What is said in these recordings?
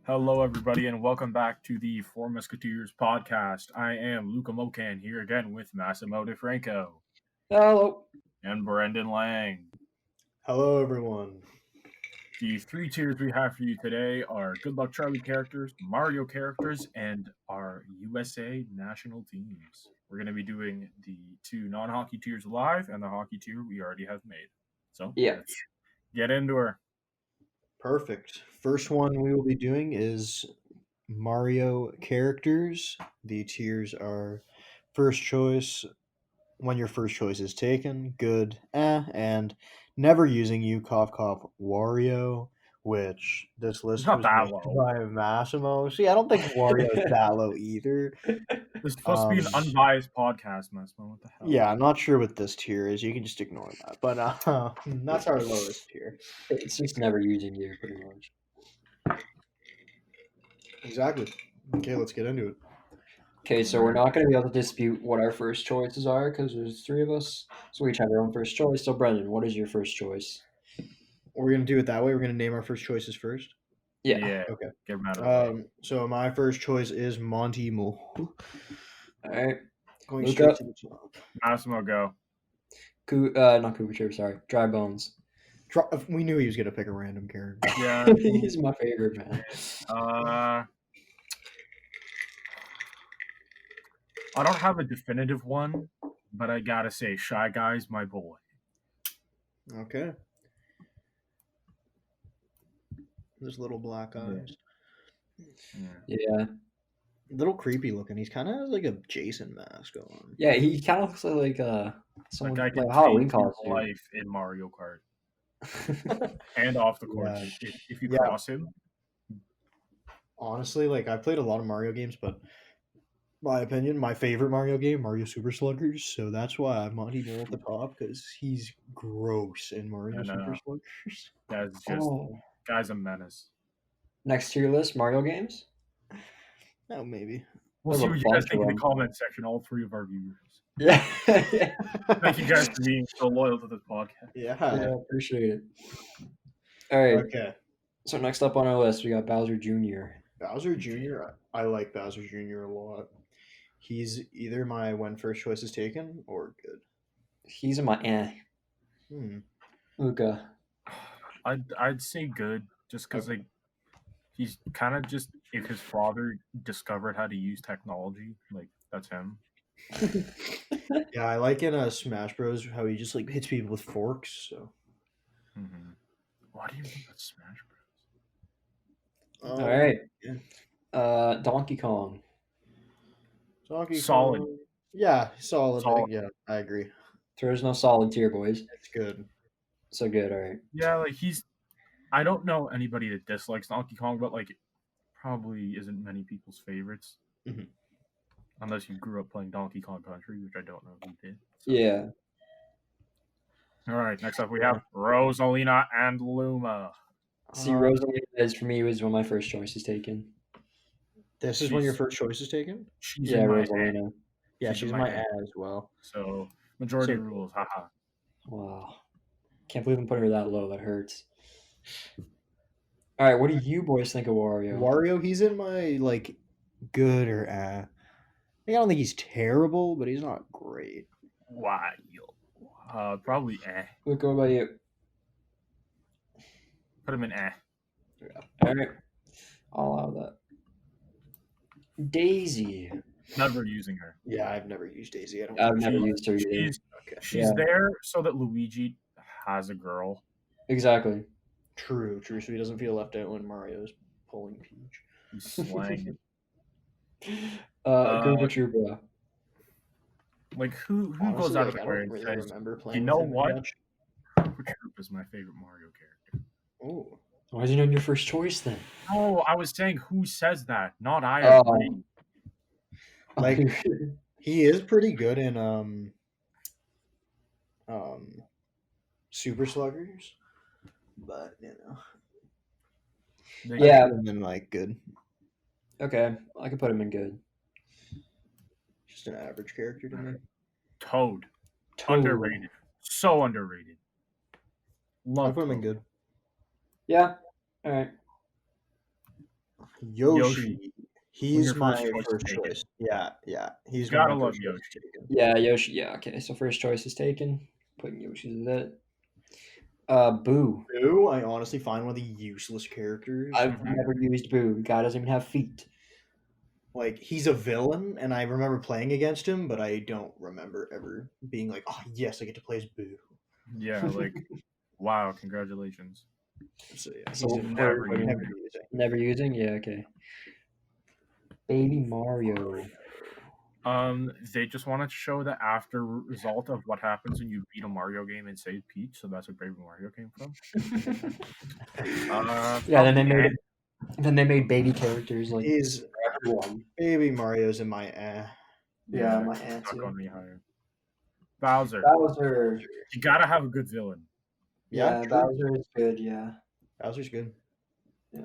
Hello, everybody, and welcome back to the Four Musketeers podcast. I am Luca Mocan here again with Massimo DeFranco Hello. and Brendan Lang. Hello, everyone. The three tiers we have for you today are Good Luck Charlie characters, Mario characters, and our USA national teams. We're going to be doing the two non-hockey tiers live and the hockey tier we already have made. So, Yeah. let's get into her. Perfect. First one we will be doing is Mario characters. The tiers are first choice, when your first choice is taken, good, and never using you, cough, cough, Wario, which this list Not was that made low. by Massimo. See, I don't think Wario is that low either. This is supposed to be an unbiased podcast, Massimo. What the hell? Yeah, I'm not sure what this tier is. You can just ignore that. But that's our lowest tier. It's just never using you, pretty much. Exactly. Okay, let's get into it. Okay, so we're not going to be able to dispute what our first choices are because there's three of us, so we each have our own first choice. So, Brendan, what is your first choice? We're gonna do it that way. We're gonna name our first choices first. Yeah. Okay. Get him out of the way. So my first choice is Monty Mole. All right. Going Luca. straight to the top. Massimo, go. Not Kubachev, sorry. Dry Bones. We knew he was gonna pick a random character. Yeah. He's my favorite, man. I don't have a definitive one, but I gotta say, Shy Guy's my boy. Okay. Those little black eyes. Yeah. Little creepy looking. He's kind of has like a Jason mask on. Yeah, he kind of looks like someone Like I like can Halloween take his costume. life in Mario Kart and off the court. Yeah. If you Yeah. cross him, Honestly, like I've played a lot of Mario games, but my opinion, my favorite Mario game, Mario Super Sluggers. So that's why I'm Monty Mole at the top because he's gross in Mario I know. Super Sluggers. guy's a menace. Next tier list, Mario games. Oh, maybe. We'll There's see a what you guys bunch think in of the them. comment section. All three of our viewers. Yeah. Thank you guys for being so loyal to this podcast. Yeah. Yeah, appreciate it. All right. Okay. So next up on our list, we got Bowser Jr. Bowser Jr. I like Bowser Jr. a lot. He's either my when first choice is taken or good. He's in my Luca. I'd say good, just because like he's kind of just if his father discovered how to use technology, like that's him. Yeah, I like in Smash Bros. How he just like hits people with forks. So. Mm-hmm. What do you think about Smash Bros? All right. Yeah. Donkey Kong. Donkey Solid. Kong. Yeah, solid. Solid. Yeah, I agree. There's no solid tier, boys. It's good. So good. All right. Yeah, like I don't know anybody that dislikes Donkey Kong, but like, probably isn't many people's favorites. Mhm. Unless you grew up playing Donkey Kong Country, which I don't know if you did. So. Yeah. All right, next up we have Rosalina and Luma. See, Rosalina is for me was when my first choice is taken. This is when your first choice is taken? She's yeah, in my Rosalina. head. Yeah, she's in my head as well. So majority rules, haha. Wow. Can't believe I'm putting her that low. That hurts. All right, what do you boys think of Wario? Wario, he's in my like good or I don't think he's terrible, but he's not great. Wario. Probably Luke, what about you? Put him in Yeah. All right. I'll allow that. Daisy. Never using her. Yeah, I've never used Daisy. I've never used her either. She's there so that Luigi has a girl. Exactly. True. So he doesn't feel left out when Mario's pulling Peach. He's slanging. Koopa Troopa. Like who Honestly, goes out of the I way don't and really says, remember playing you know with him what? much. Koopa Troopa is my favorite Mario character. Oh. Why is he not your first choice then? No, I was saying who says that, not I agree. Like he is pretty good in Super Sluggers, but yeah, and then like good. Okay, I could put him in good. Just an average character to me. Toad. Underrated. So underrated. I put him in good. Yeah. All right. Yoshi. He's your my first choice is first taken. choice. Yeah. He's You one gotta of my love first choices Yoshi. taken. Yeah, Yoshi. Yeah, okay. So first choice is taken. Putting Yoshi to that. Boo. Boo, I honestly find one of the useless characters. I've never used Boo. The guy doesn't even have feet. Like, he's a villain, and I remember playing against him, but I don't remember ever being like, oh, yes, I get to play as Boo. Yeah, like, wow, congratulations. So, yeah, So he's what are we never putting? never using. Never using? Yeah, okay. Baby Mario. They just wanted to show the after result of what happens when you beat a Mario game and save Peach, so that's where Baby Mario came from. Yeah, then they probably made it. Then they made baby characters like He's for everyone. Baby Mario's in my Yeah, my aunt not too. going any higher. Bowser. Bowser. You gotta have a good villain. Yeah, Yeah, true. Bowser is good. Yeah. Bowser's good. Yeah.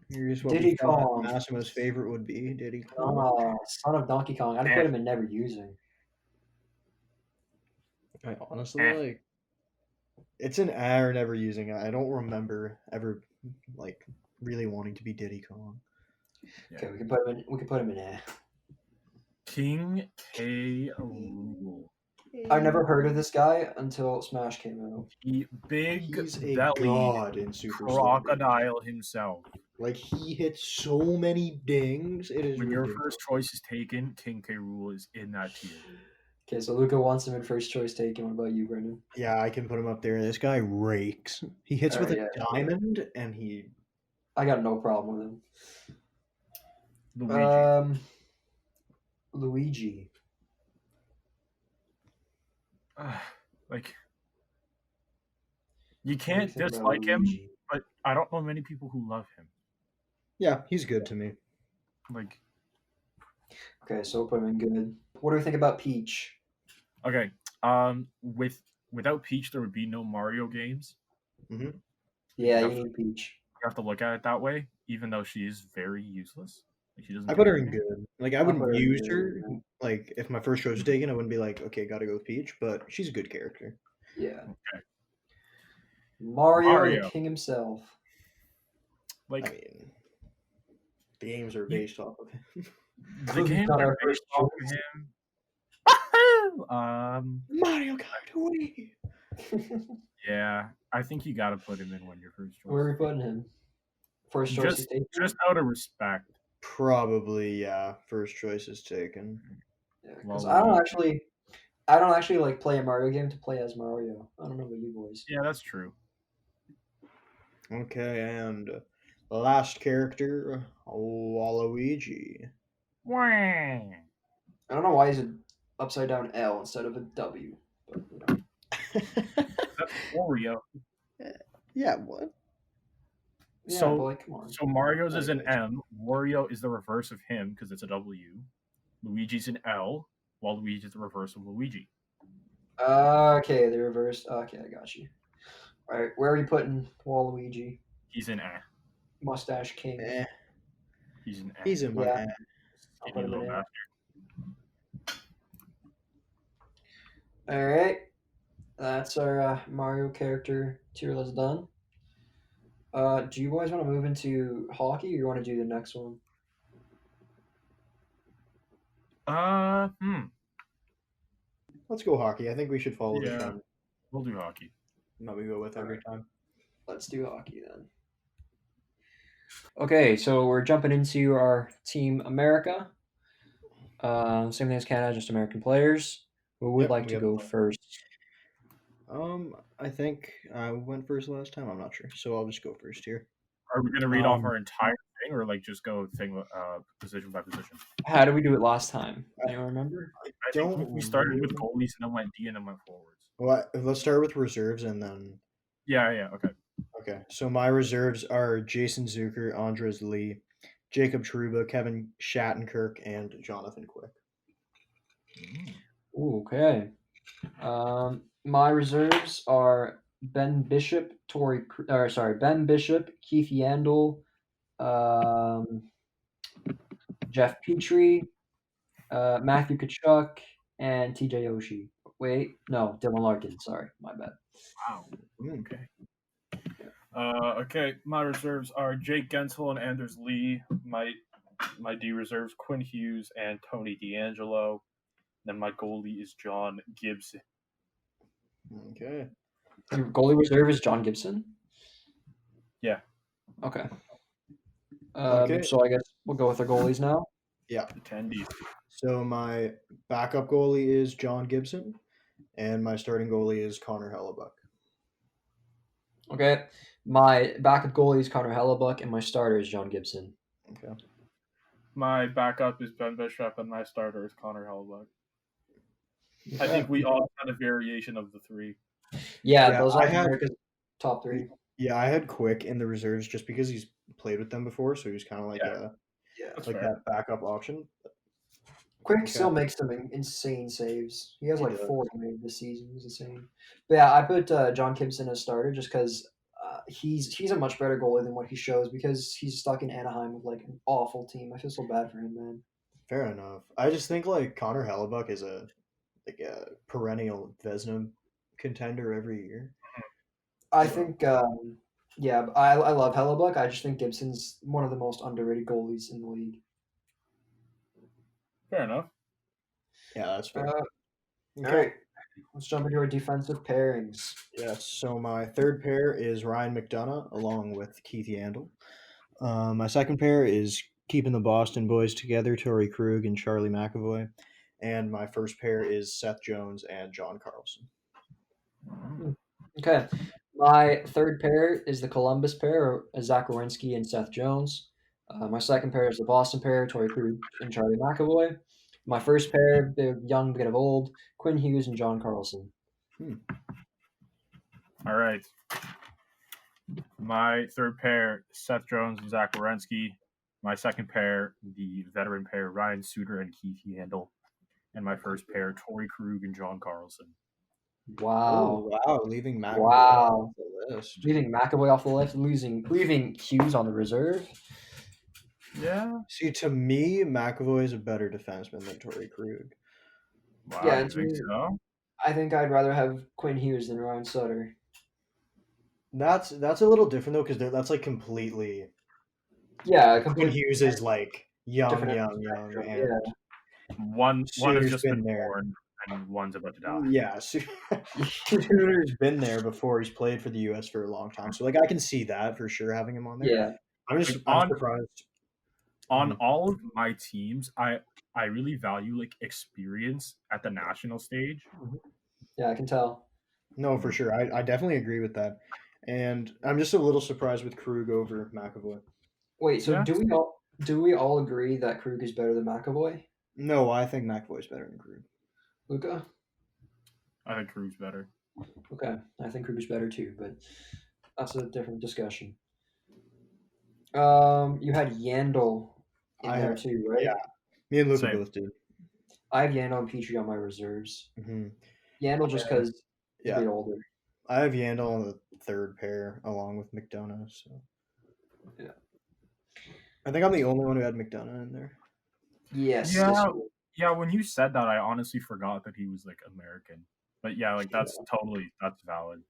Here's what Diddy we thought Kong. Massimo's favorite would be. Diddy Kong. Son of Donkey Kong. I'd put him in never using. I honestly like. It's an or never using it. I don't remember ever like really wanting to be Diddy Kong. Okay, we can put him in. We can put him in A. King K. Rool. I never heard of this guy until Smash came out. The big He's a belly god in Super Slugger. crocodile himself. Like, he hits so many dings. It is When your ridiculous. first choice is taken, King K. Rool is in that tier. Okay, so Luca wants him in first choice taken. What about you, Brendan? Yeah, I can put him up there. This guy rakes. He hits with a Yeah. diamond, and he. I got no problem with him. Luigi. Luigi. Like, you What do you can't think about dislike him, Luigi? but I don't know many people who love him. Yeah, he's good to me. Like, Okay, so we'll put him in good. What do we think about Peach? okay, without Peach, there would be no Mario games. Yeah, You you have need Peach. You have to look at it that way, even though she is very useless. Like, she doesn't. I do put her in anything. good. Like, I I'll put wouldn't her in use good, her. yeah. Like, if my first choice was taken, I wouldn't be like, okay, gotta go with Peach. But she's a good character. Yeah. Okay. Mario, the king himself. Like, I mean, the games are based off of him. the games not are our based first off of him. Mario Kart Wii. Yeah, I think you gotta put him in when your first choice. Where are we putting him? First choice is taken? Just out of respect. Probably, yeah. First choice is taken. Yeah, because Well, I don't actually like play a Mario game to play as Mario. I don't know about you boys. Yeah, that's true. Okay, and the last character, Waluigi. Wang. I don't know why he's an upside down L instead of a W. But, you know. That's Wario. Yeah, what? Yeah, So- but like, come on. So Mario's is an M. Wario is the reverse of him because it's a W. Luigi's an L, while Luigi is the reverse of Luigi. Okay, the reversed. Okay, I got you. All right, where are we putting Waluigi? He's an A. Mustache King. Eh, He's an A. he's in my Yeah. head. I'll Skinny put him little in A. bastard. All right, that's our Mario character tier list done. Do you boys want to move into hockey, or you want to do the next one? Let's go hockey. I think we should follow the Yeah. trend We'll do hockey. that we go with every time. Let's do hockey then. Okay, so we're jumping into our Team America. Same thing as Canada, just American players. Who would Yep, like we to have go fun. first? I think I went first last time. I'm not sure, so I'll just go first here. Are we gonna read off our entire thing, or like just go position by position? How did we do it last time? Anyone remember? I think Don't we started with really- goalies and then went D and then went forwards. Well, let's start with reserves and then. Yeah. Okay. Okay, so my reserves are Jason Zucker, Andres Lee, Jacob Trouba, Kevin Shattenkirk, and Jonathan Quick. Ooh, okay. My reserves are Ben Bishop, Ben Bishop, Keith Yandel, Jeff Petrie, Matthew Tkachuk, and TJ Oshie. Wait, no, Dylan Larkin. Sorry, my bad. Wow. Okay. Okay, my reserves are Jake Gensel and Anders Lee. My D reserves Quinn Hughes and Tony D'Angelo. Then my goalie is John Gibson. Okay. Your goalie reserve is John Gibson. Yeah. Okay. Okay. So I guess we'll go with our goalies now. Yeah. Attendees. So my backup goalie is John Gibson, and my starting goalie is Connor Hellebuck. Okay. My backup goalie is Connor Hellebuck, and my starter is John Gibson. Okay. My backup is Ben Bishop, and my starter is Connor Hellbuck. I Okay. think we all had a variation of the three. Yeah, Yeah, those I are had- America's top three. Yeah, I had Quick in the reserves just because he's played with them before, so he's kind of like Yeah. That's like fair. that backup option. Quick Okay. still makes some insane saves. He has He like does. 4 made this season. He's insane. But yeah, I put John Gibson as starter just because he's a much better goalie than what he shows because he's stuck in Anaheim with like an awful team. I feel so bad for him, man. Fair enough. I just think like Connor Hellebuck is a perennial Vezina contender every year. I think, yeah, I love Hellebuck. I just think Gibson's one of the most underrated goalies in the league. Fair enough. Yeah, that's fair. All right, let's jump into our defensive pairings. Yes. So my third pair is Ryan McDonough along with Keith Yandel. My second pair is keeping the Boston boys together, Torrey Krug and Charlie McAvoy. And my first pair is Seth Jones and John Carlson. Okay, my third pair is the Columbus pair, Zach Werenski and Seth Jones. My second pair is the Boston pair, Torrey Krug and Charlie McAvoy. My first pair, they're young, bit of old, Quinn Hughes and John Carlson. All right. My third pair, Seth Jones and Zach Werenski. My second pair, the veteran pair, Ryan Suter and Keith Yandel. And my first pair, Torrey Krug and John Carlson. Wow. Oh, wow. Leaving McAvoy Wow. off the list. Leaving McAvoy off the list, leaving Hughes on the reserve. Yeah. See, to me, McAvoy is a better defenseman than Torrey Krug. Wow, Yeah, you and to think me- so? I think I'd rather have Quinn Hughes than Ryan Sutter. That's a little different though, because that's like completely. Yeah, Quinn completely Hughes is like young, different young, spectrum, and yeah. One has Suter's just been been there. born, and one's about to die. Yeah, Suter's been there before. He's played for the U.S. for a long time, so like I can see that for sure having him on there. Yeah. I'm surprised. On all of my teams, I really value like experience at the national stage. Yeah, I can tell. No, for sure. I definitely agree with that. And I'm just a little surprised with Krug over McAvoy. Wait, so Yeah. do we all agree that Krug is better than McAvoy? No, I think McAvoy's better than Krug. Luca? I think Krug's better. Okay, I think Krug is better too, but that's a different discussion. You had Yandel in I there have- too, right? yeah. Me and Luca Same. both did. I have Yandel and Petrie on my reserves. hmm Yandel just because he's Yeah. a bit older. I have Yandel on the third pair along with McDonough. So Yeah. I think I'm the only one who had McDonough in there. Yes. Yeah. this year. Yeah, when you said that, I honestly forgot that he was like American. But yeah, like that's valid.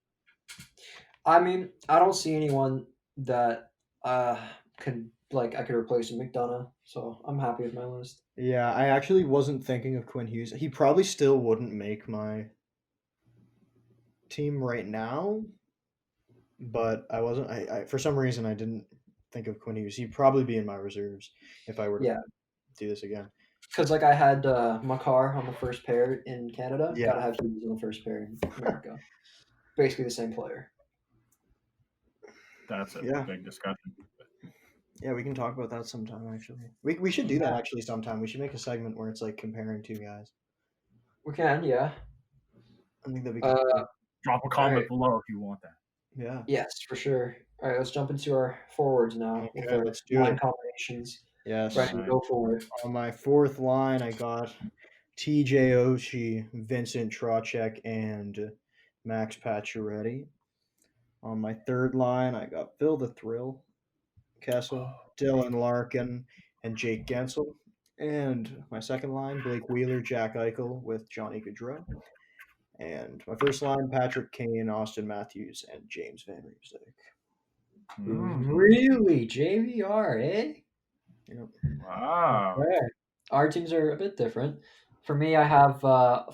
I mean, I don't see anyone that could I could replace McDonough, so I'm happy with my list. Yeah, I actually wasn't thinking of Quinn Hughes. He probably still wouldn't make my team right now, but I wasn't. I for some reason I didn't think of Quinn Hughes. He'd probably be in my reserves if I were to Yeah. do this again. Because like I had Makar on the first pair in Canada, Yeah. gotta have Hughes on the first pair in America. Basically the same player. That's a Yeah. big discussion. Yeah, we can talk about that sometime. Actually, we should do that actually sometime. We should make a segment where it's like comparing two guys. We can, yeah. I think that'd be cool. Drop a comment Alright. below if you want that. Yeah. Yes, for sure. All right, let's jump into our forwards now. with Okay, our let's do line it. combinations. Yes. Ready to Alright. go for it. On my fourth line, I got TJ Oshie, Vincent Trocek, and Max Pacioretty. On my third line, I got Phil the Thrill, Kessel, Dylan Larkin, and Jake Gensel. And my second line, Blake Wheeler, Jack Eichel with Johnny Gaudreau. And my first line, Patrick Kane, Austin Matthews, and James Van Riemsdyk. Really? JVR, eh? Yep. Wow. Okay. Our teams are a bit different. For me, I have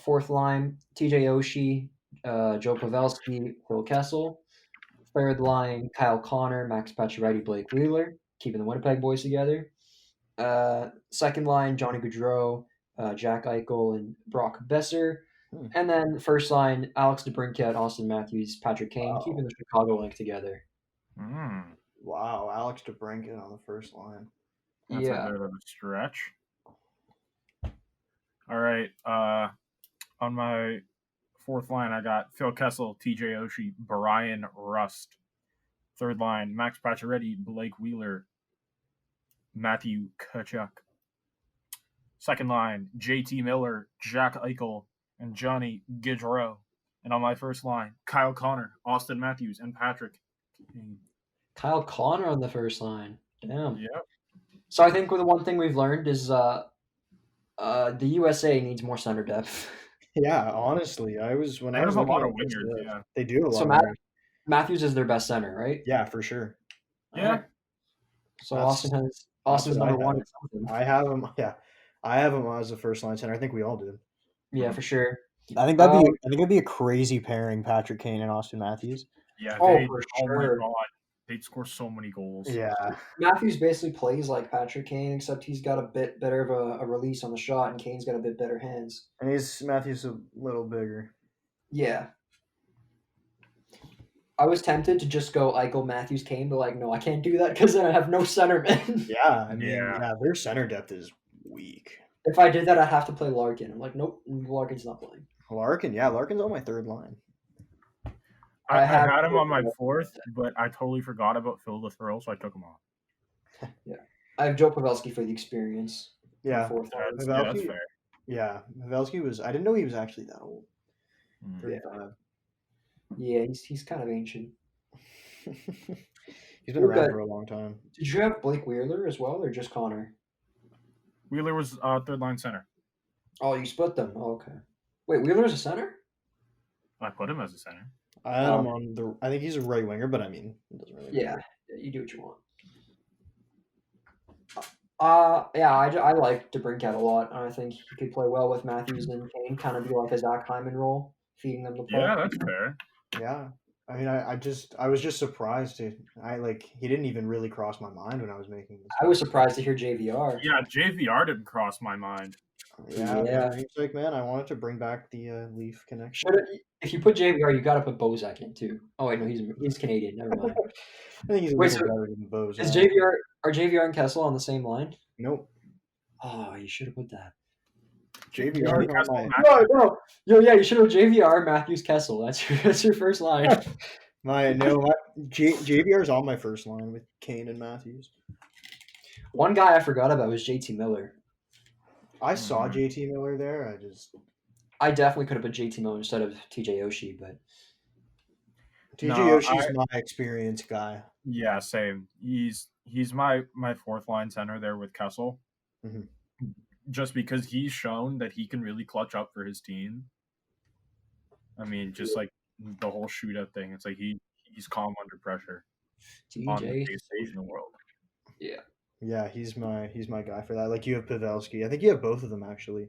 fourth line TJ Oshie, Joe Pavelski, Phil Kessel. Third line Kyle Connor, Max Pacioretty, Blake Wheeler, keeping the Winnipeg boys together. Second line Johnny Gaudreau, Jack Eichel, and Brock Besser. And then first line Alex DeBrincat, Austin Matthews, Patrick Kane, Wow. keeping the Chicago link together. Mm, Wow, Alex DeBrincat on the first line. that's a Yeah. bit of a stretch. All right. On my fourth line, I got Phil Kessel, TJ Oshie, Brian Rust. Third line, Max Pacioretty, Blake Wheeler, Matthew Tkachuk. Second line, JT Miller, Jack Eichel, and Johnny Gaudreau. And on my first line, Kyle Connor, Austin Matthews, and Patrick Kane. Kyle Connor on the first line. Damn. Yep. So I think the one thing we've learned is the USA needs more center depth. Yeah, honestly, I was when I was There's a looking lot at of this wingers, list, yeah. they do a lot So of Matt- wingers. Matthews is their best center, right? Yeah, for sure. Yeah. Alright. So That's- Austin's what I number one. had. at something. I have him. Yeah, I have him as a first line center. I think we all did. Yeah, for sure. I think it'd be a crazy pairing, Patrick Kane and Austin Matthews. Yeah, Oh, they, for oh my sure. god. They'd score so many goals. Yeah, Matthews basically plays like Patrick Kane, except he's got a bit better of a release on the shot, and Kane's got a bit better hands. and Matthews a little bigger. Yeah. I was tempted to just go Eichel, Matthews, Kane, but no, I can't do that because then I have no centermen. Yeah, I mean, Yeah. yeah, their center depth is weak. If I did that, I'd have to play Larkin. I'm like, nope, Larkin's not playing. Larkin's on my third line. I have had him on my Phil- fourth, but I totally forgot about Phil the Thrill, so I took him off. I have Joe Pavelski for the experience. Yeah, Fourth line. That's Pavelski- fair. yeah. Pavelski was. I didn't know he was actually that old. Mm. 35. Yeah, he's kind of ancient. He's been around Okay. for a long time. Did you have Blake Wheeler as well, or just Connor? Wheeler was third line center. Oh, you split them. Oh, okay. Wait, Wheeler's a center? I put him as a center. I had him on the. I think he's a right winger, but I mean, it doesn't really. Yeah, matter. you do what you want. Yeah, I like DeBrincat a lot. I think he could play well with Matthews and Kane, kind of be like a Zach Hyman role, feeding them the puck. Yeah, that's fair. Yeah. I mean, I was just surprised. He didn't even really cross my mind when I was making this. I was surprised to hear JVR. Yeah, JVR didn't cross my mind. Yeah, Yeah. He's like, man, I wanted to bring back the Leaf connection. If you put JVR, you got to put Bozak in too. Oh wait, no, he's Canadian. Never mind. I think he's a Wait, little so better than Bose. Is JVR and Kessel on the same line? Nope. Oh, you should have put that. JVR. Yeah, Kessel, my, No. Yeah, you should have JVR, Matthews, Kessel. That's your first line. JVR's on my first line with Kane and Matthews. One guy I forgot about was JT Miller. I saw Mhm. JT Miller there. I definitely could have put JT Miller instead of TJ Oshie, but TJ No, Oshie's my experienced guy. Yeah, same. He's my fourth line center there with Kessel. Mhm. Just because he's shown that he can really clutch up for his team. I mean, just like the whole shootout thing. It's like he's calm under pressure on the TJ. biggest stage in the world. Yeah, he's my guy for that. Like you have Pavelski. I think you have both of them actually.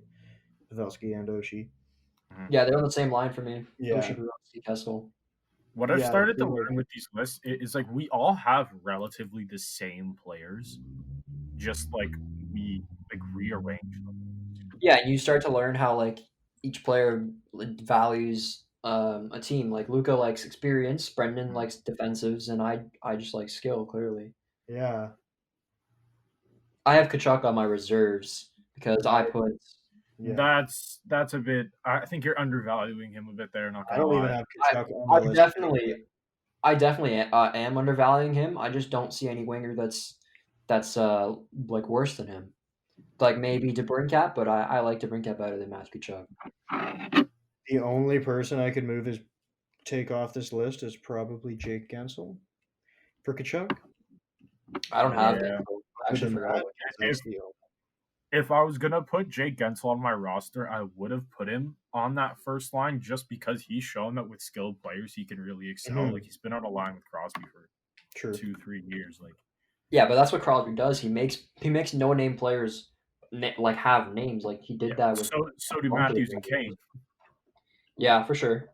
Pavelski and Oshie. Yeah, they're on the same line for me. Yeah. Oshie, Pavelski, Kessel. What I've Yeah, started to they were- learn with these lists is like we all have relatively the same players, just like we like rearrange them. Yeah, and you start to learn how each player values a team. Like Luca likes experience, Brendan likes defensives, and I just like skill. Clearly, Yeah. I have Kachuk on my reserves because I put. Yeah. That's a bit. I think you're undervaluing him a bit there. Not I gonna don't lie. even have Kachuk on my I list. definitely am undervaluing him. I just don't see any winger that's worse than him. Like maybe DeBrincat, but I like DeBrincat better than Matthew Kachuk. The only person I could take off this list is probably Jake Gensel for Kachuk. I don't have Yeah. him. I actually Then forgot. that- that's the only- If I was gonna put Jake Gensel on my roster, I would have put him on that first line just because he's shown that with skilled players he can really excel. Mhm. Like he's been on a line with Crosby for True. 2-3 years. Like, Yeah, but that's what Crosby does. He makes no name players like have names. Like he did that with so do a bunch of Matthews and different Kane. players. Yeah, for sure.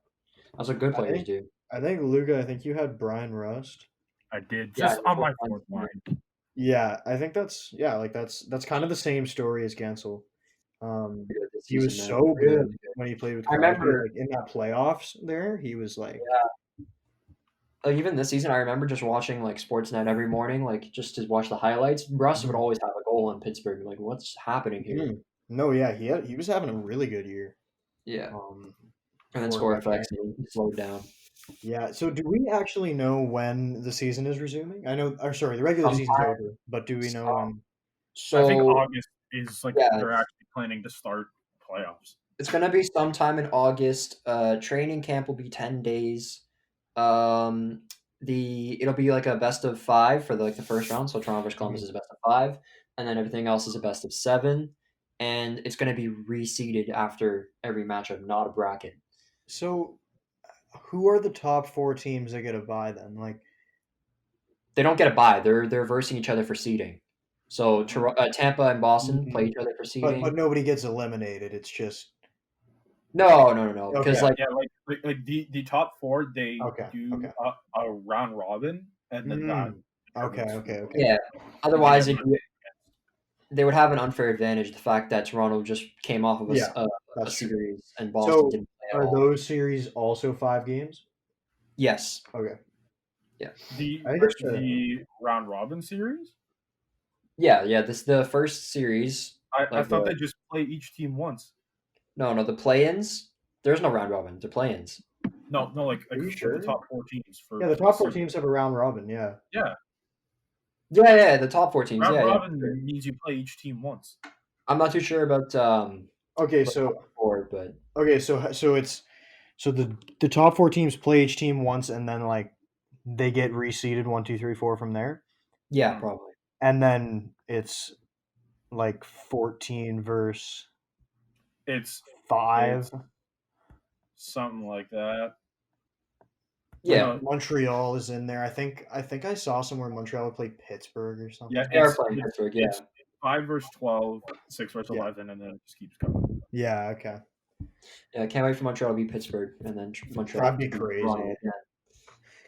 That's what good players do. I think Luca. I think you had Brian Rust. I did Yeah, just I on my was fourth line. Yeah, I think that's that's kind of the same story as Gensel. Good this He was season, so man. Really good good. when he played with I Crosby. remember Like in that playoffs, there he was like, like even this season, I remember just watching like Sportsnet every morning, like just to watch the highlights. Russ would Mhm. always have a goal in Pittsburgh. Like, what's happening here? No, yeah, he was having a really good year. Yeah, and then for score that effects and he slowed down. Yeah. So, do we actually know when the season is resuming? I know, or sorry, the regular season's Sometime, over, but do we know when? I think so August is like yeah, they're actually planning to start playoffs. it's gonna be sometime in August. Training camp will be 10 days. Um, it'll be like a best of 5 for the first round. So Toronto versus Columbus is a best of 5, and then everything else is a best of 7. And it's gonna be reseeded after every matchup, not a bracket. So, who are the top 4 teams that get a bye then? Like, They don't get a bye. They're versing each other for seeding. So Tampa and Boston play each other for but seeding. nobody gets eliminated. It's just No. Because Okay. like the top 4 they Okay, do okay. a round robin and then that Okay. determines who yeah. goes. Otherwise, Yeah, they would have an unfair advantage. The fact that Toronto just came off of Yeah, a that's true. series and Boston So, didn't play at are all. those series also 5 games? Yes. Okay. Yeah. The I think it's the round robin series. Yeah. This the first series. I thought they just play each team once. No. The play-ins. There's no round robin. They're play-ins. No, like Are you for sure? the top 4 teams. Yeah, the for top 4 season. teams have a round robin. Yeah. Yeah, Yeah. The top 4 teams. round Yeah. robin means you play each team once. I'm not too sure about Okay, the so top 4, but the top 4 teams play each team once, and then like they get reseeded 1, 2, 3, 4 from there, yeah, probably. and then it's like 14 versus It's 5. something like that. Yeah. No, Montreal is in there. I think I saw somewhere Montreal would play Pittsburgh or something. yeah, They are it's playing Pittsburgh. Yeah. 5 versus 12, 6 versus Yeah. 11, and then it just keeps going. Yeah. Okay. Yeah, I can't wait for Montreal to beat Pittsburgh and then Montreal. That'd be to beat crazy. Toronto again.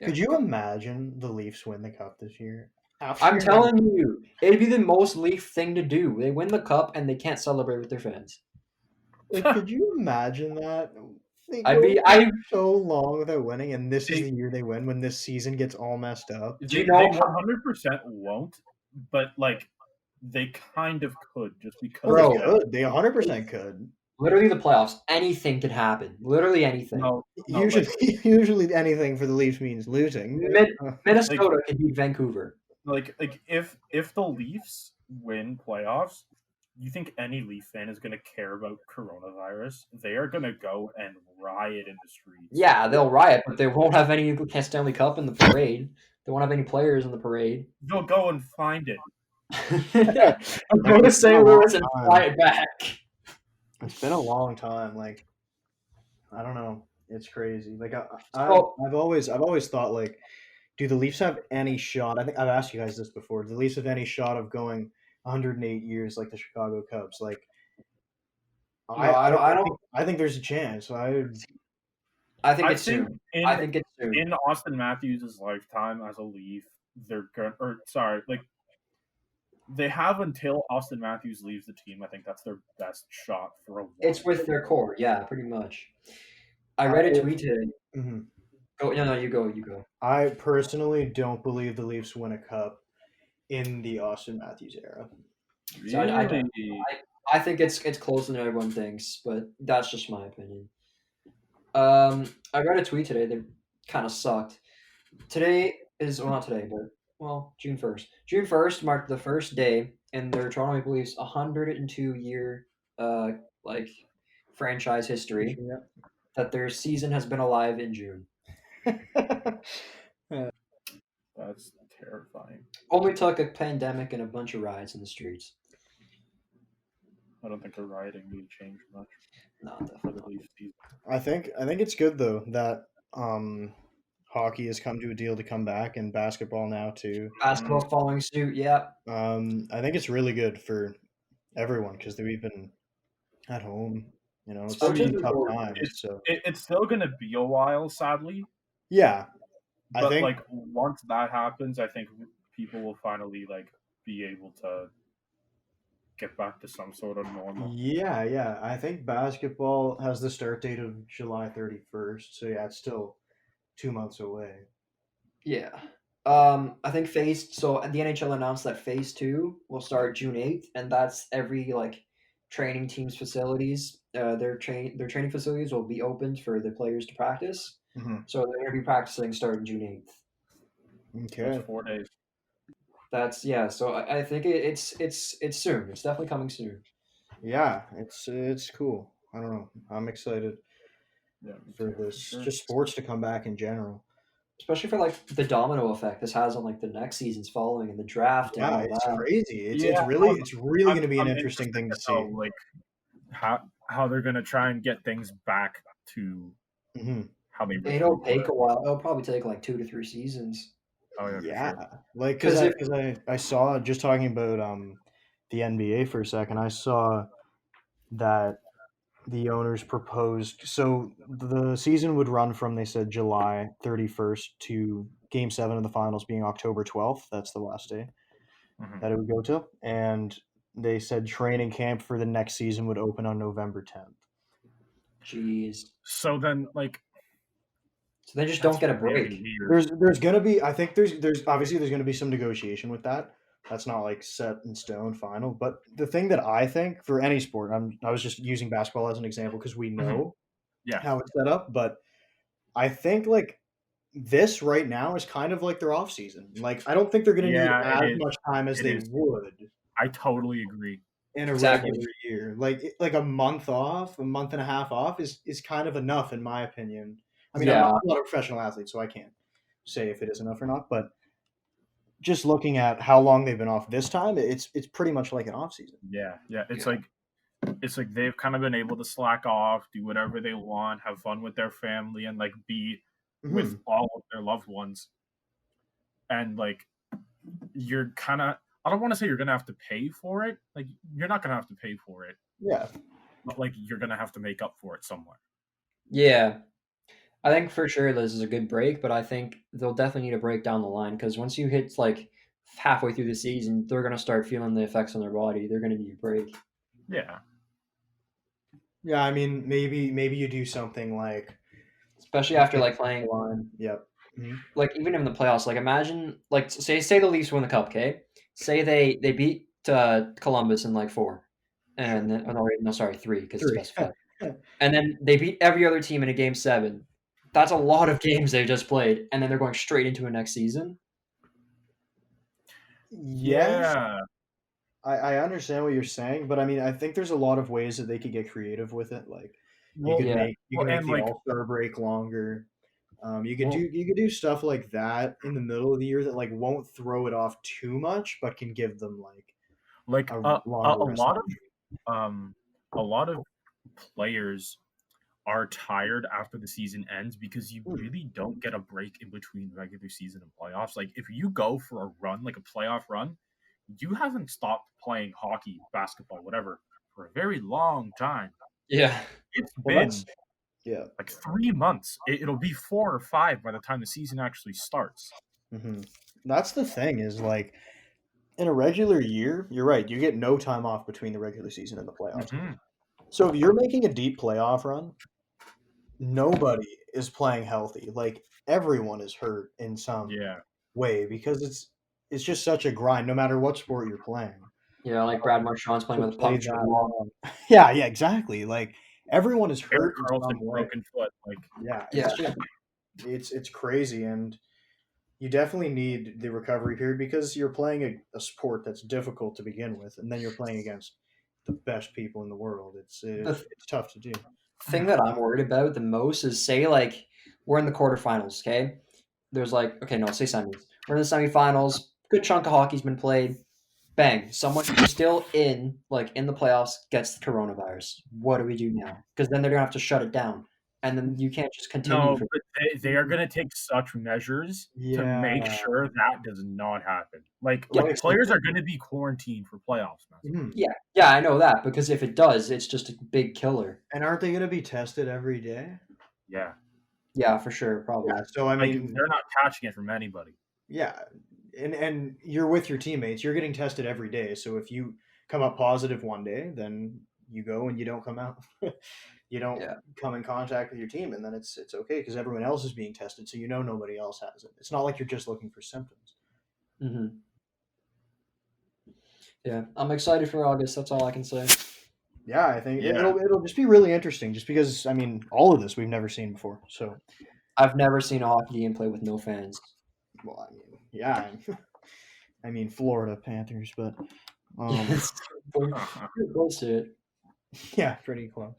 Could you imagine the Leafs win the cup this year? I'm telling you, it'd be the most Leaf thing to do. They win the cup and they can't celebrate with their fans. Like, could you imagine that? They I so long without winning, and this is the year they win when this season gets all messed up. Do you They know 100% won't, but like they kind of could just because. Bro, of that. they 100% could. literally the playoffs, anything could happen. Literally anything. No, Usually anything for the Leafs means losing. Minnesota can beat Vancouver. like if the Leafs win playoffs, you think any Leaf fan is going to care about coronavirus? They are going to go and riot in the streets. Yeah, they'll riot, but they won't have any Stanley Cup in the parade. They won't have any players in the parade. They'll go and find it. Go to St. Louis and fly it back. It's been a long time. Like, I don't know. It's crazy. Like, I've always thought, like, do the Leafs have any shot? I think I've asked you guys this before. Do the Leafs have any shot of going 108 years like the Chicago Cubs? Like, I think there's a chance. I think it's soon. I think it's soon. In Austin Matthews' lifetime as a Leaf, they're going they have until Austin Matthews leaves the team. I think that's their best shot for a while. It's with their core, yeah, pretty much. I read a tweet today. Mm-hmm. Oh, no, you go. I personally don't believe the Leafs win a cup in the Austin Matthews era. Really? So I think it's closer than everyone thinks, but that's just my opinion. I read a tweet today that kind of sucked. Today is, well, not today, but, well, June 1st. June 1st marked the first day in their Toronto Maple Leafs 102-year franchise history that their season has been alive in June. That's terrifying. Only took a pandemic and a bunch of riots in the streets. I don't think the rioting would change much. No, definitely. I think it's good though that hockey has come to a deal to come back, and basketball now too. Basketball following suit. Yeah. I think it's really good for everyone because we've been at home. It's Sports been is tough important. times. So It's still gonna be a while, sadly. yeah, I But think like once that happens, I think people will finally like be able to get back to some sort of normal. yeah. I think basketball has the start date of July 31st. So yeah, it's still 2 months away. Yeah. I think so the NHL announced that phase 2 will start June 8th, and that's every like training team's facilities. Their training facilities will be opened for the players to practice. Mhm. So they're going to be practicing starting June 8th. Okay. That's 4 days. That's yeah. So I think it's soon. It's definitely coming soon. Yeah, it's cool. I don't know. I'm excited Yeah, for this, just sports to come back in general. Especially for like the domino effect this has on like the next seasons following and the draft and Yeah, all it's that. crazy. It's Yeah, it's really going to be an I'm interesting thing to interested to see. know, like how they're gonna try and get things back to Hmm how they It'll originally take were. a while. It'll probably take like 2 to 3 seasons. Oh yeah, for Yeah, sure. like Because if I saw, just talking about the NBA for a second. I saw that the owners proposed, so the season would run from, they said, July 31st to Game 7 of the finals being October 12th. That's the last day Mhm. that it would go to, and they said training camp for the next season would open on November 10th. jeez, So then, like, so they just that's don't get a really break. weird. There's gonna be, I think there's obviously there's gonna be some negotiation with that. That's not like set in stone final. But the thing that I think for any sport, I was just using basketball as an example because we know Yeah, how it's set up. But I think like this right now is kind of like their off season. Like I don't think they're gonna need yeah, it as is. much time as It they is. would I totally agree. in a Exactly. regular year. Like a month off, a month and a half off is kind of enough in my opinion. I mean, Yeah, I'm not a professional athlete, so I can't say if it is enough or not, but just looking at how long they've been off this time, it's pretty much like an off season. Yeah, yeah. Yeah. It's like they've kind of been able to slack off, do whatever they want, have fun with their family, and like be with Mhm. all of their loved ones. And like you're kind of, I don't want to say you're gonna have to pay for it. Like you're not gonna have to pay for it, Yeah. but like you're gonna have to make up for it somewhere. yeah. I think for sure this is a good break, but I think they'll definitely need a break down the line because once you hit like halfway through the season, they're gonna start feeling the effects on their body. They're gonna need a break. Yeah, Yeah, I mean, maybe you do something like Especially after like playing line. Yep. like even in the playoffs, like imagine like say the Leafs win the cup, okay? Say they beat Columbus in like 4, and then no sorry 3 because it's 3. best of 5, and then they beat every other team in a game 7. That's a lot of games they just played, and then they're going straight into a next season. Yes, yeah. I understand what you're saying, but I mean, I think there's a lot of ways that they could get creative with it. Like you Well, could Yeah, you well, could make and the like, All-Star break longer. well, You could do stuff like that in the middle of the year that like won't throw it off too much, but can give them like like a a longer rest. lot of um a lot of players are tired after the season ends because you really don't get a break in between regular season and playoffs. Like if you go for a run, like a playoff run, you haven't stopped playing hockey, basketball, whatever, for a very long time. yeah, It's Well, been that's yeah. like 3 months. It'll be 4 or 5 by the time the season actually starts. hmm That's the thing is like in a regular year, you're right. You get no time off between the regular season and the playoffs. Hmm. So if you're making a deep playoff run, nobody is playing healthy. Like everyone is hurt in some Yeah. way because it's just such a grind, no matter what sport you're playing. yeah. Like Brad Marchand's playing To with a play punctured that lung. long. Yeah, exactly. Like everyone is Erik hurt in some Karlsson, way. broken foot. Like, Yeah, Yeah, it's crazy, and you definitely need the recovery period because you're playing a sport that's difficult to begin with, and then you're playing against the best people in the world. the It's tough to do. thing that I'm worried about the most is say like we're in the quarterfinals, okay? There's like okay, no, say semis. We're in the semifinals. Good chunk of hockey's been played. Bang! Someone who's still in the playoffs gets the coronavirus. What do we do now? Because then they're gonna have to shut it down. and then you can't just continue. No, but they are going to take such measures to make Yeah. sure that does not happen. Like, Yeah. players are going to be quarantined for playoffs. Mhm. Yeah, I know that, because if it does, it's just a big killer. And aren't they going to be tested every day? Yeah. Yeah, for sure, probably. Yeah. So I Like, mean, they're not catching it from anybody. yeah, and you're with your teammates. You're getting tested every day. So if you come up positive one day, then you go and you don't come out. You don't Yeah. come in contact with your team, and then it's okay because everyone else is being tested, so nobody else has it. It's not like you're just looking for symptoms. Mm-hmm. Yeah, I'm excited for August. That's all I can say. Yeah, I think Yeah. it'll just be really interesting, just because I mean all of this we've never seen before. So, I've never seen a hockey game play with no fans. well, I mean, yeah, I mean Florida Panthers, but Close to it. yeah, pretty close.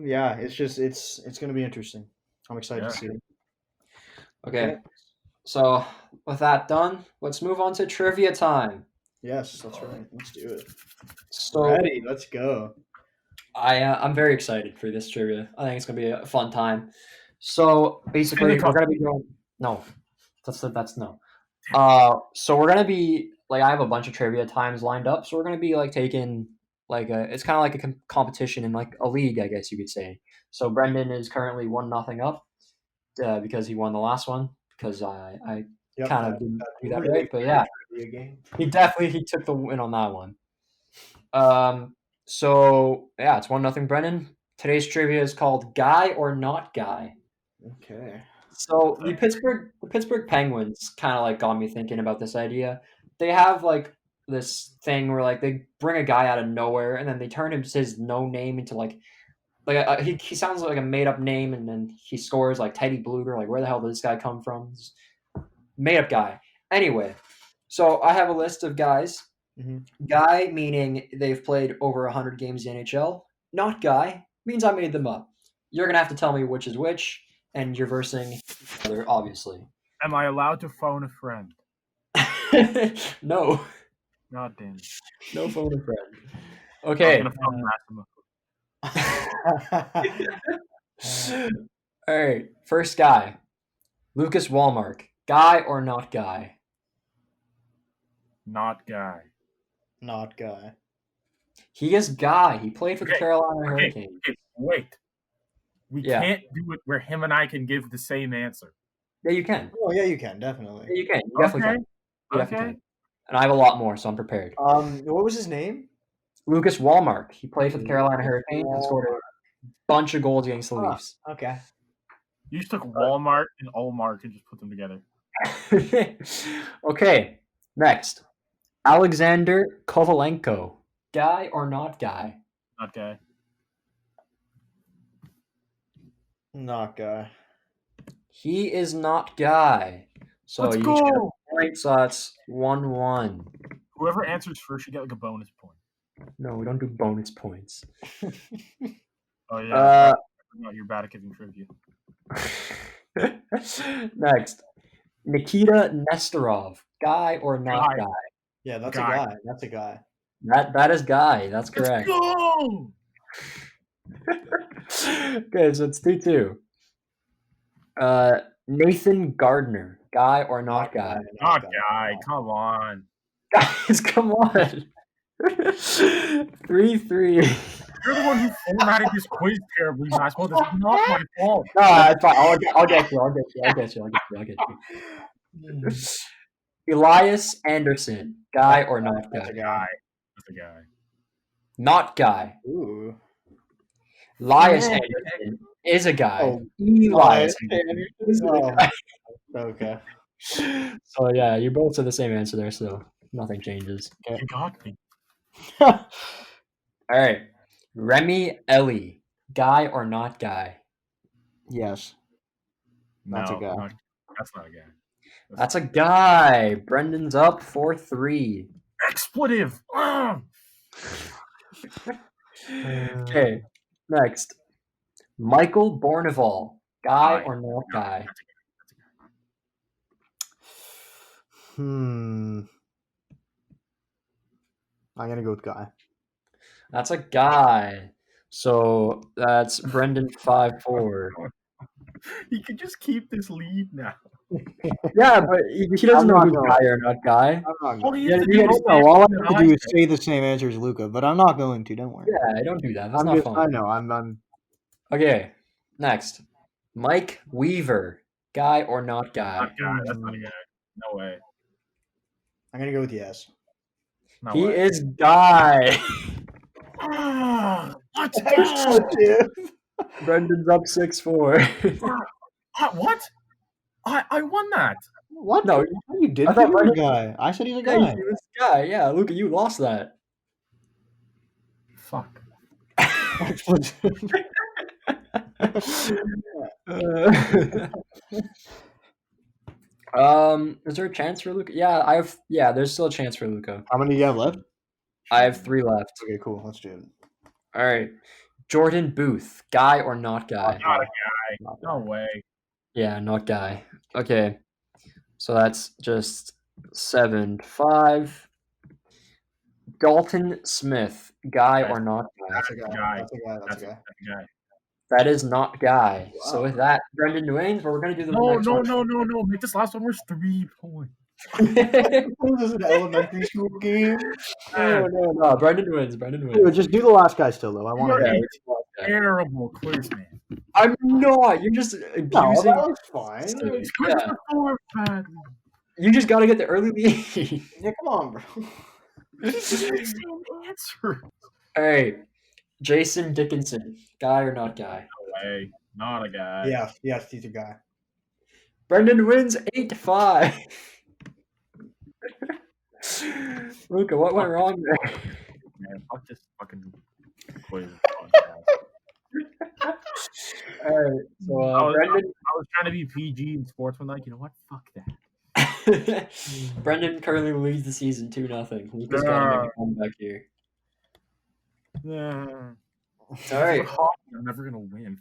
Yeah, it's just it's going to be interesting. I'm excited Yeah. to see it. Okay, so with that done, let's move on to trivia time. Yes, that's right. Let's do it. So Ready? Let's go. I'm very excited for this trivia. I think it's gonna be a fun time. So basically, we're gonna be going. No, that's no. So we're gonna be like, I have a bunch of trivia times lined up. So we're gonna be like taking like it's kind of like a competition in like a league, I guess you could say. So Brendan is currently 1-0 up because he won the last one, because I Yep, kind of didn't do that really right, but yeah, trivia game. he took the win on that one. So yeah, it's 1-0 Brendan. Today's trivia is called Guy or Not Guy. Okay. So the Pittsburgh Penguins kind of like got me thinking about this idea. They have like this thing where like they bring a guy out of nowhere and then they turn his no name into like he sounds like a made up name, and then he scores like Teddy Bluger. Like, where the hell did this guy come from? Made up guy. Anyway, so I have a list of guys. Mhm. Guy meaning they've played over 100 games in the NHL. Not guy means I made them up. You're gonna have to tell me which is which, and you're versing each other, obviously. Am I allowed to phone a friend? No, God damn it. no phone a friend. I'm Okay. gonna phone Massimo. All right. First guy, Lucas Wallmark. Guy or not guy? Not guy. Not guy. He is guy. He played for the Okay, Carolina Hurricanes. Okay, wait. We Yeah. can't do it where him and I can give the same answer. Yeah, you can. Oh yeah, you can definitely. Yeah, you can. You definitely Okay. can. You definitely Okay. can. And I have a lot more, so I'm prepared. What was his name? Lucas Wallmark. He played for the Carolina Hurricanes and scored a bunch of goals against the Leafs. Okay. You just took Walmart and Allmark and just put them together. Okay. Next, Alexander Kovalenko. Guy or not guy? Not guy. Not guy. He is not guy. So Let's you go. each get a point, so that's 1-1. Whoever answers first should get like a bonus point. No, we don't do bonus points. Oh yeah. You're bad at giving trivia. Next, Nikita Nestorov. Guy or not Guy. guy? Yeah, that's Guy. a guy. That's a guy. That is guy. That's correct. Let's go. Okay, so it's 2-2. Nathan Gardner. Guy or not guy? Not guy. Come on. Guys, come on. 3-3. You're the one who formatted this quiz terribly, Massimo. That's not my fault. No, it's fine. I'll get you. Elias Anderson. Guy or not That's a guy? guy. That's a guy. Not guy. Ooh. Elias Yeah. Anderson is a guy. Oh, Elias Anderson. Anderson is a guy. Okay. So yeah, you both said the same answer there, so nothing changes. You got me. All right, Remy Ellie, guy or not guy? Yes. That's a guy. That's not a guy. That's a guy. Brendan's up 4-3. Expletive. Okay, next, Michael Bournival, guy or not guy? I'm gonna go with guy. That's a guy. So that's Brendan 5-4. He could just keep this lead now. Yeah, but he doesn't know not who's going. guy or not guy. I'm not All going. he Yeah, has to you do guys is No, say all I what have to do is say. say the same answer as Luca, but I'm not going to. Don't worry. Yeah, don't do that. That's not I fun. know. I'm. Okay, next. Mike Weaver, guy or not guy? Not guy. That's not a guy. No way. I'm gonna go with yes. No He way. is guy. Let's go. Expletive. Brendan's up 6-4. What? I won that. What? No, You did. I thought He was a Brendan- guy. I said he's a yeah, guy. he was guy. Yeah, Luca, you lost that. Fuck. Is there a chance for Luca? Yeah, there's still a chance for Luca. How many do you have left? I have 3 left. Okay, cool. Let's do it. All right. Jordan Booth, guy or not guy? Not a guy. No way. Yeah, not guy. Okay. So that's just 7-5. Dalton Smith, guy or not guy? That's a guy. Guy. That's a guy. That's That's a guy. a guy. That is not guy. So Wow. with that, Brendan wins, but we're gonna do the No, next one. no. Make this last one worth 3 points. This is an elementary school game. No. Brendan wins. Dude, just do the last guy still, though. I want You're to. a terrible quiz man. I'm not. You're just abusing. No, that was fine. These quizzes Yeah. are bad. You just gotta get the early lead. Yeah, come on, bro. Answer. All right. Jason Dickinson, guy or not guy? No way. Not a guy. Yes, he's a guy. Brendan wins 8-5. Luca, what went wrong there? Man, fuck this fucking quiz. All right. So I Brendan, was trying to be PG and sportsmanlike. You know what? Fuck that. Brendan currently leads the season 2-0. Luca's got to make a comeback here. All right. I'm never gonna win.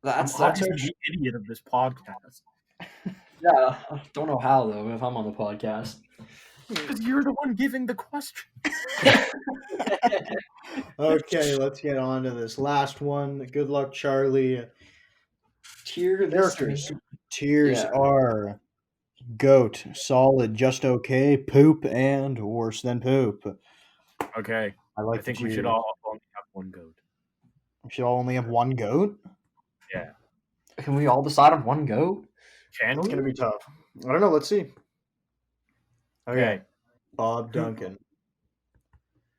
That's I'm our the idiot of this podcast. yeah. I don't know how though if I'm on the podcast. Because you're the one giving the question. Okay, let's get on to this last one. Good luck, Charlie. Tier Characters. Tiers Yeah. are goat, solid, just okay, poop, and worse than poop. Okay. I like. I think the we should tiers. all only have one goat. We should all only have one goat. Yeah. Can we all decide on one goat? Can It's we? gonna be tough. I don't know. Let's see. Okay, Okay. Bob Duncan.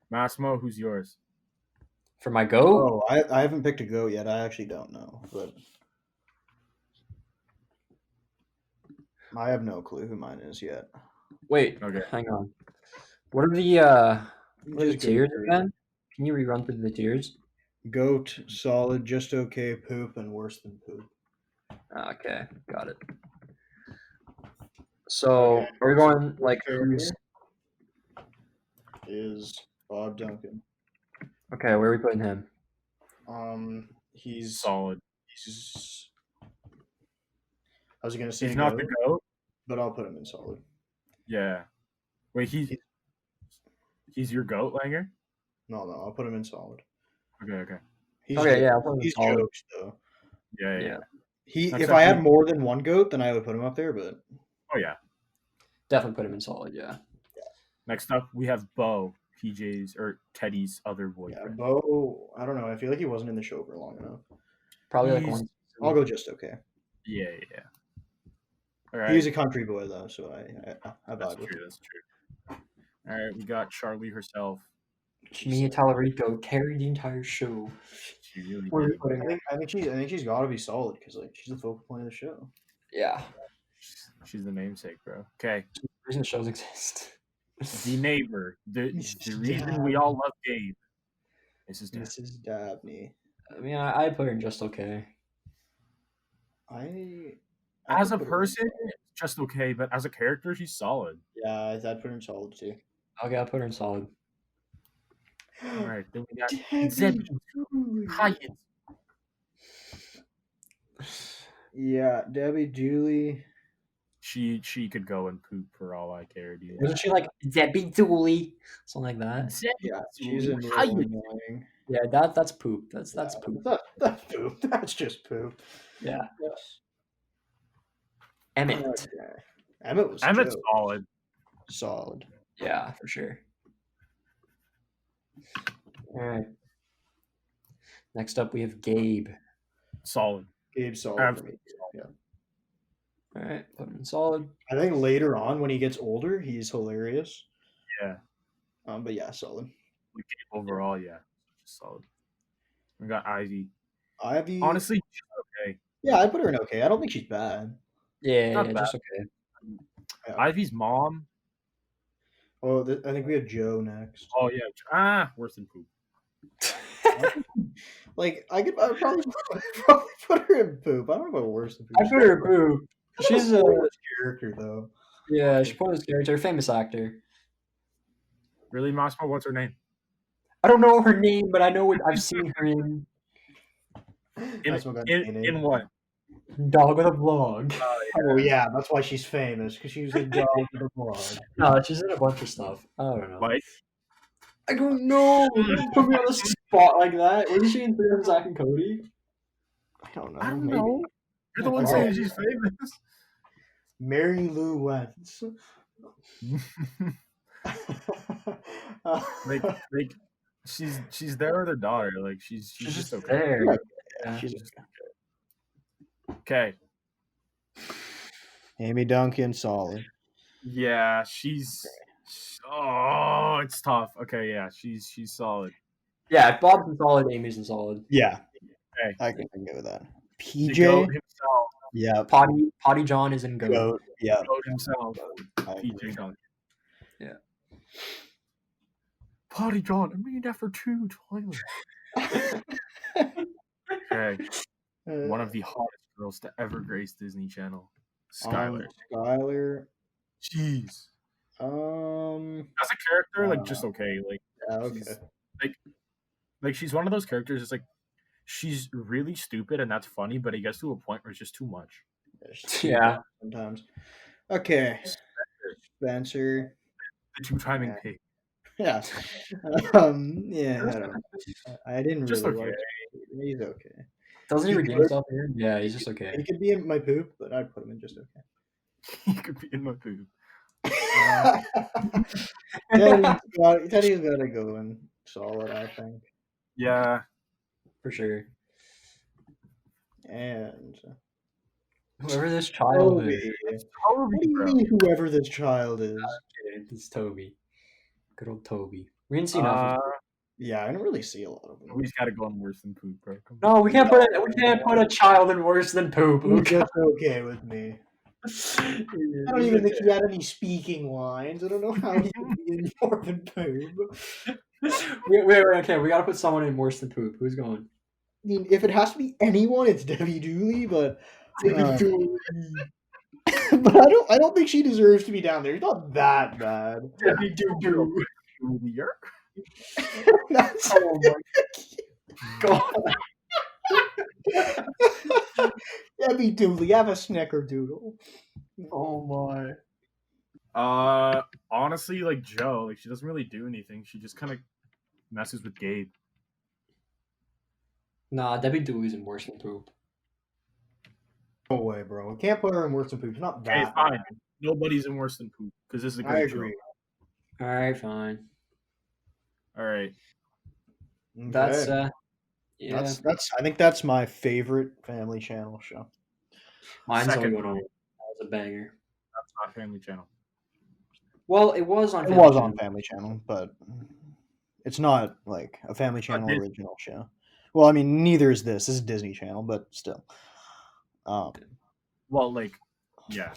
Massimo, who's yours? For my goat? Oh, I haven't picked a goat yet. I actually don't know, but I have no clue who mine is yet. Wait, Okay. hang on. What are the Just go tiers through. again? Can you rerun through the tiers? Goat, solid, just okay, poop, and worse than poop. Okay, got it. So Okay. are we going like Character who's is Bob Duncan. okay, where are we putting him? He's Solid. he's. I was gonna say He's not the goat, goat. but I'll put him in solid. Yeah. Wait, he's your goat, Langer? No, I'll put him in solid. Okay. He's Okay, jokes. yeah, I'll put him in He's solid. jokes though. Yeah. Yeah. He That's if I had actually- more than one goat, then I would put him up there. But Oh yeah. Definitely put him in solid, yeah. Next up, we have Bo, PJ's or Teddy's other yeah, boyfriend. Bo. I don't know. I feel like he wasn't in the show for long enough. Probably like He's- one. I'll go just okay. Yeah. All right. He's a country boy though, so I That's vibe with true. That's true. All right, we got Charlie herself. Mia Tallarico carried the entire show. She really Where are we did. putting her? I think she's got to be solid because like she's the focal point of the show. Yeah. She's the namesake, bro. Okay, The reason shows exist. the neighbor, the Mrs. reason we all love Gabe. Mrs. Dad. Mrs. Dabney. I mean, I put her in just okay. I As a could put her in person, solid. it's just okay, but as a character, she's solid. Yeah, I'd put her in solid too. Okay, I'll put her in solid. All right, then we got Debbie Zebby Dooley. Hyatt. Yeah, Debbie Dooley. She could go and poop for all I care, dude. Wasn't she like Debbie Dooley? Something like that. Yeah, she's a How little you- annoying. Yeah, that's poop. That's poop. That's poop. That's just poop. Yeah. Yes. Emmett. Okay. Emmett's solid. solid. Yeah, for sure. All right. Next up, we have Gabe. Solid. Gabe's solid for me. Yeah. All right, put him in solid. I think later on when he gets older, he's hilarious. Yeah. But yeah, solid. Like, overall, yeah, solid. We got Ivy. Ivy. Honestly, okay. Yeah, I put her in okay. I don't think she's bad. Yeah, Not yeah, bad. just okay. Yeah. Ivy's mom. Oh, I think we have Joe next. Oh yeah, worse than poop. Like I would probably put her in poop. I don't know about worse than poop. I put her in poop. She's a character though. yeah. She put his character, famous actor. Really, Massimo? What's her name? I don't know her name, but I know what I've seen her in. That's what got me In what? Dog with a Vlog. Oh yeah, that's why she's famous because she was a dog with a blog. No, she's in a bunch of stuff. I don't know. Like, I don't know. Don't put me on the spot like that. Wasn't she in Freedom, Zack and Cody? I don't know. I don't maybe. know. You're the one saying she's famous. Mary Lou Wentz. like she's there with her daughter. Like she's just okay. there. Yeah. Yeah. She's Okay. Amy Duncan, solid. Yeah, she's. Oh, it's tough. Okay, yeah, she's solid. Yeah, if Bob's in solid, Amy's in solid. Yeah, Okay. I can go with that. The PJ, goat himself. yeah, Potty John is in Goat. goat, yeah. Goat himself. I agree. PJ Duncan. Yeah. Potty John. I mean, after 2 toilets. Okay. One of the hottest girls to ever grace Disney Channel. Skylar. Skylar. Jeez. Yeah, As a character, like just okay. Like okay. she's, like she's one of those characters. It's like she's really stupid and that's funny, but it gets to a point where it's just too much. Yeah. Sometimes. Okay. Spencer. The 2-timing Yeah. pig. Yeah. Yeah. I don't know. I didn't Just really okay. like. He's okay. Doesn't he He redeem could- himself here? Yeah, he's just okay. He could be in my poop, but I'd put him in just okay. He could be in my poop. Teddy's got to go in solid, I think. Yeah. For sure. And Whoever this child Toby. is. What do you mean, whoever this child is? It's Toby. Good old Toby. We didn't see enough. Yeah, I didn't really see a lot of them. We've got to go on worse than poop, bro. Come No, we can't put a child in worse than poop. He's just okay with me. I don't even think he had any speaking lines. I don't know how he could be in more than poop. Wait, okay, we gotta put someone in worse than poop. Who's going? I mean, if it has to be anyone, it's Debbie Dooley, but but I don't think she deserves to be down there. She's not that bad. Debbie Doo. Julia. That's Oh my god. Debbie Dooley. Have a snickerdoodle. Oh my. Honestly, like Joe, like she doesn't really do anything. She just kind of messes with Gabe. Nah, Debbie Dooley's in worse than poop. No way, bro. We can't put her in worse than poop. She's not that Okay, fine. bad. Nobody's in worse than poop because this is a I great agree. show. Alright, fine. All right. That's Okay. yeah. That's I think that's my favorite Family Channel show. Mine's second only one. one. That was a banger. That's not Family Channel. Well, it was on. It Family was Channel. on Family Channel, but it's not like a Family Channel Disney. original show. Well, I mean, neither is this. This is Disney Channel, but still. Well, like, yeah.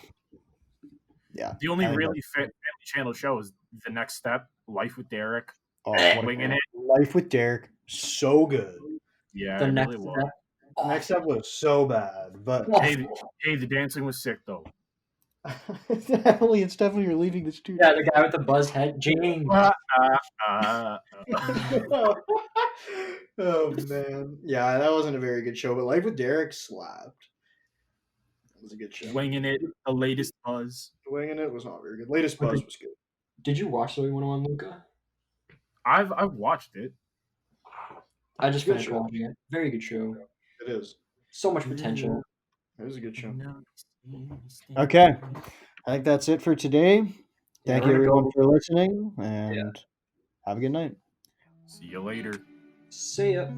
Yeah. The only I think really fit Family Channel show is The Next Step, Life with Derek, Oh, what a Winging It. Life with Derek, so good. Yeah, The it next really was. step. Next up was so bad, but Hey, the dancing was sick though. Emily and Stephanie are leaving this too. Yeah, the guy with the buzz head, James. Oh man, yeah, that wasn't a very good show. But Life with Derek slapped. It was a good show. Winging It, the latest Buzz. Winging It was not very good. Latest But Buzz the- was good. Did you watch Zoe 101, Luca? I've watched it. I just Good finished show. watching it. Very good show. It is. So much potential. It was a good show. Okay. Okay. I think that's it for today. Yeah, Thank we're you gonna everyone go- for listening, and have a good night. See you later. See ya.